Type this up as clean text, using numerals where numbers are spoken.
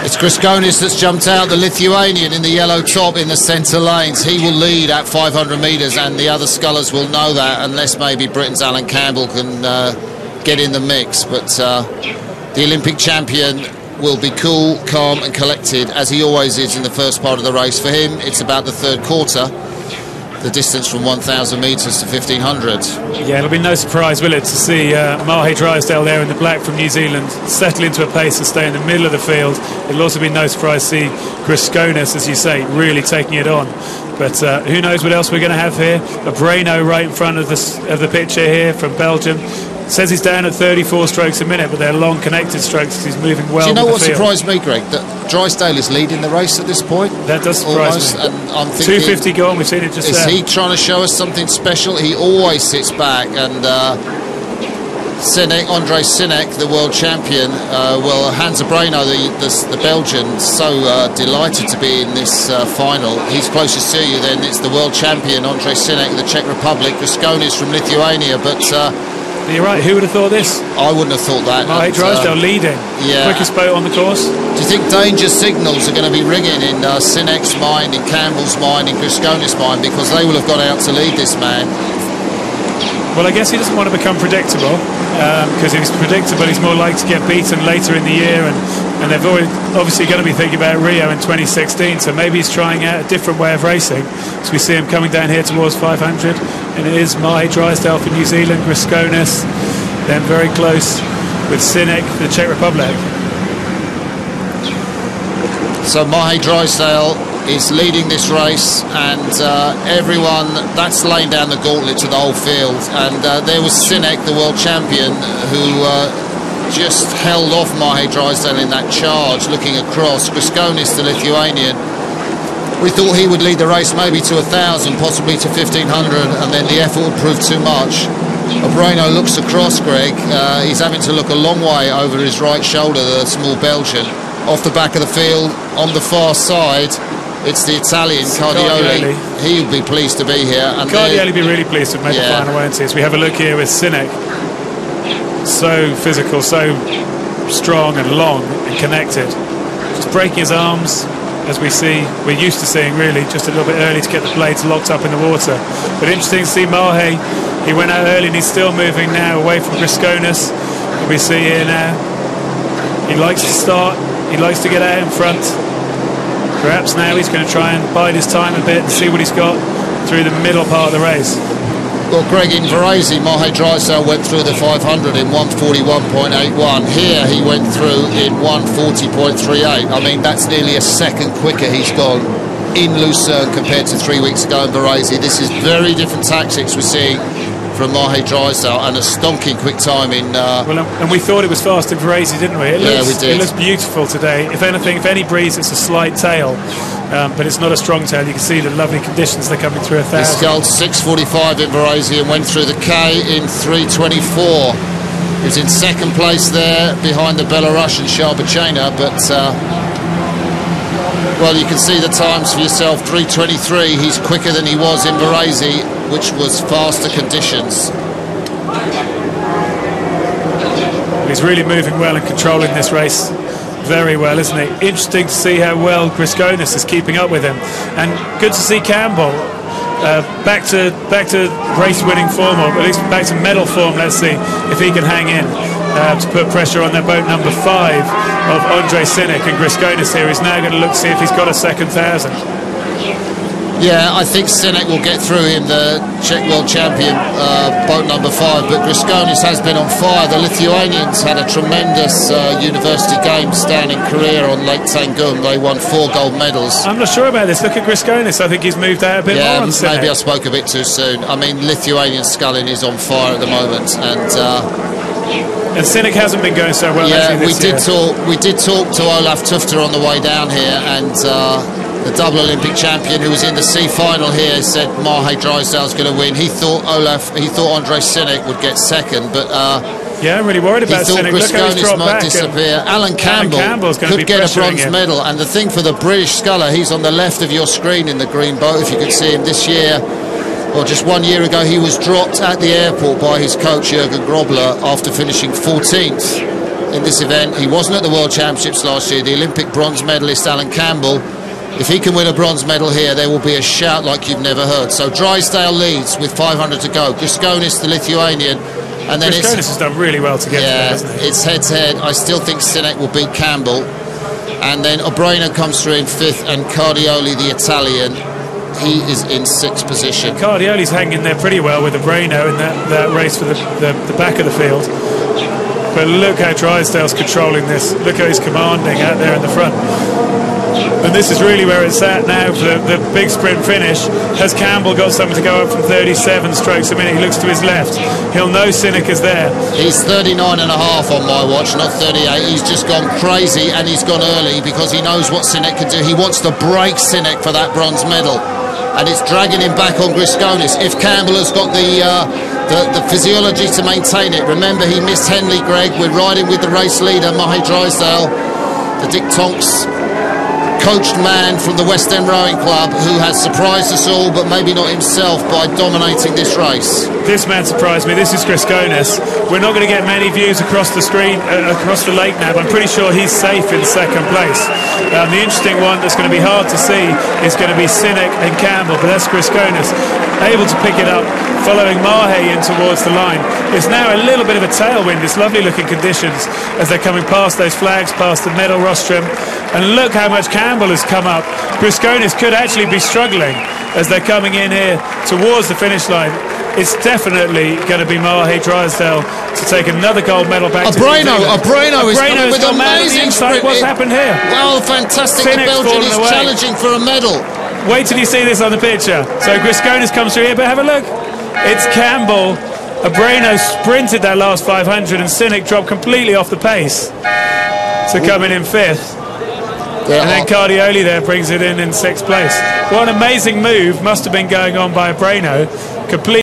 It's Grigonis that's jumped out, the Lithuanian in the yellow top in the centre lanes. He will lead at 500 metres, and the other scullers will know that, unless maybe Britain's Alan Campbell can get in the mix. But the Olympic champion will be cool, calm and collected, as he always is in the first part of the race. For him, it's about the third quarter, the distance from 1,000 metres to 1,500. Yeah, it'll be no surprise, will it, to see Mahe Drysdale there in the black from New Zealand settle into a pace and stay in the middle of the field. It'll also be no surprise to see Grigonis, as you say, really taking it on. But who knows what else we're going to have here. A Breno right in front of the picture here from Belgium. Says he's down at 34 strokes a minute, but they're long connected strokes. He's moving well. Do you know what surprised me, Greg? That Drysdale is leading the race at this point. That does surprise me. And I'm thinking, 250 gone. We've seen it just there. Is he trying to show us something special? He always sits back, and André Sinek, the world champion, well, Hans Breno, the Belgian, so delighted to be in this final. He's closest to you. Then it's the world champion André Sinek, the Czech Republic, Grigonis from Lithuania, but. You're right, who would have thought this? I wouldn't have thought that. Mahe Drysdale leading. Yeah. Quickest boat on the course. Do you think danger signals are going to be ringing in Sinek's mind, in Campbell's mind, in Grigonis' mind, because they will have got out to lead this man? Well, I guess he doesn't want to become predictable, because if he's predictable, he's more likely to get beaten later in the year, and they've obviously going to be thinking about Rio in 2016, so maybe he's trying out a different way of racing. So we see him coming down here towards 500, and it is Mahe Drysdale for New Zealand, Grigonis, then very close with Sinek for the Czech Republic. So Mahe Drysdale is leading this race, and everyone, that's laying down the gauntlet to the whole field. And there was Sinek, the world champion, who just held off Mahe Drysdale in that charge, looking across. Grigonis, the Lithuanian, we thought he would lead the race maybe to 1,000, possibly to 1,500, and then the effort would prove too much. Breno looks across, Greg. He's having to look a long way over his right shoulder, the small Belgian. Off the back of the field, on the far side, it's the Italian, Cardioli. He would be pleased to be here. And Cardioli be really pleased to make the final, won't he? As we have a look here with Sinek. So physical, so strong and long and connected. Just breaking his arms, as we're used to seeing, really, just a little bit early to get the blades locked up in the water. But interesting to see Mahe. He went out early and he's still moving now away from Grigonis. We see here now, he likes to start, he likes to get out in front. Perhaps now he's going to try and bide his time a bit and see what he's got through the middle part of the race. Well, Greg, in Varese, Mahe Drysdale went through the 500 in 1:41.81. Here he went through in 1:40.38. I mean, that's nearly a second quicker he's gone in Lucerne compared to 3 weeks ago in Varese. This is very different tactics we're seeing from Mahe Drysdale, and a stonking quick time in... Well, and we thought it was fast in Varese, didn't we? Yeah, we did. It looks beautiful today. If anything, if any breeze, it's a slight tail, but it's not a strong tail. You can see the lovely conditions they're coming through 1,000. He sculled 6:45 in Varese and went through the K in 3:24. He was in second place there behind the Belarusian Sharbachena, but well, you can see the times for yourself. 3:23. He's quicker than he was in Varese, which was faster conditions. He's really moving well and controlling this race very well, isn't he? Interesting to see how well Grigonis is keeping up with him, and good to see Campbell back to race-winning form, or at least back to medal form. Let's see if he can hang in to put pressure on their boat number 5 of André Sinek, and Grigonis here is now going to look to see if he's got a second 1,000. Yeah, I think Sinek will get through him, the Czech world champion, boat number 5, but Grigonis has been on fire. The Lithuanians had a tremendous university games down in Korea on Lake Tangum. They won 4 gold medals. I'm not sure about this. Look at Grigonis. I think he's moved out a bit more on Sinek. Maybe I spoke a bit too soon. I mean, Lithuanian sculling is on fire at the moment, and Sinek hasn't been going so well. Yeah, we did talk to Olaf Tufte on the way down here, and the double Olympic champion who was in the C final here said Mahe Drysdale's going to win. He thought André Sinek would get second, but yeah, I'm really worried about Sinek. He thought Grigonis might disappear. Alan Campbell could get a bronze medal, and the thing for the British sculler, he's on the left of your screen in the green boat, if you could see him this year. Well, just 1 year ago, he was dropped at the airport by his coach, Jürgen Grobler, after finishing 14th in this event. He wasn't at the World Championships last year. The Olympic bronze medalist Alan Campbell. If he can win a bronze medal here, there will be a shout like you've never heard. So Drysdale leads with 500 to go. Griskonis, the Lithuanian. And then Griskonis has done really well to get there, hasn't he? It's head-to-head. I still think Sinek will beat Campbell. And then Obreno comes through in 5th, and Cardioli, the Italian, he is in 6th position. Cardioli's hanging there pretty well with Obreno in that race for the back of the field. But look how Drysdale's controlling this. Look how he's commanding out there in the front. And this is really where it's at now for the big sprint finish. Has Campbell got something to go up from 37 strokes a minute? He looks to his left. He'll know Sinek is there. He's 39.5 on my watch, not 38. He's just gone crazy, and he's gone early because he knows what Sinek can do. He wants to break Sinek for that bronze medal, and it's dragging him back on Griskonis. If Campbell has got the physiology to maintain it. Remember, he missed Henley, Greg. We're riding with the race leader, Mahe Drysdale, the Dick Tonks coached man from the West End Rowing Club, who has surprised us all, but maybe not himself, by dominating this race. This man surprised me. This is Griskonis. We're not going to get many views across the screen, across the lake now, but I'm pretty sure he's safe in 2nd place. The interesting one that's going to be hard to see is going to be Sinek and Campbell, but that's Griskonis able to pick it up, following Mahe in towards the line. It's now a little bit of a tailwind. It's lovely looking conditions as they're coming past those flags, past the medal rostrum, and look how much Campbell has come up. Griskonis could actually be struggling as they're coming in here towards the finish line. It's definitely going to be Mahe Drysdale to take another gold medal back to New Zealand. Obreno is coming with amazing sprint. What's happened here? Well, fantastic. The Belgian is challenging for a medal. Wait till you see this on the picture. So Griskonis comes through here, but have a look. It's Campbell. Obreno sprinted that last 500, and Sinek dropped completely off the pace to come in 5th. And then Cardioli there brings it in 6th place. What an amazing move must have been going on by Obreno. Completely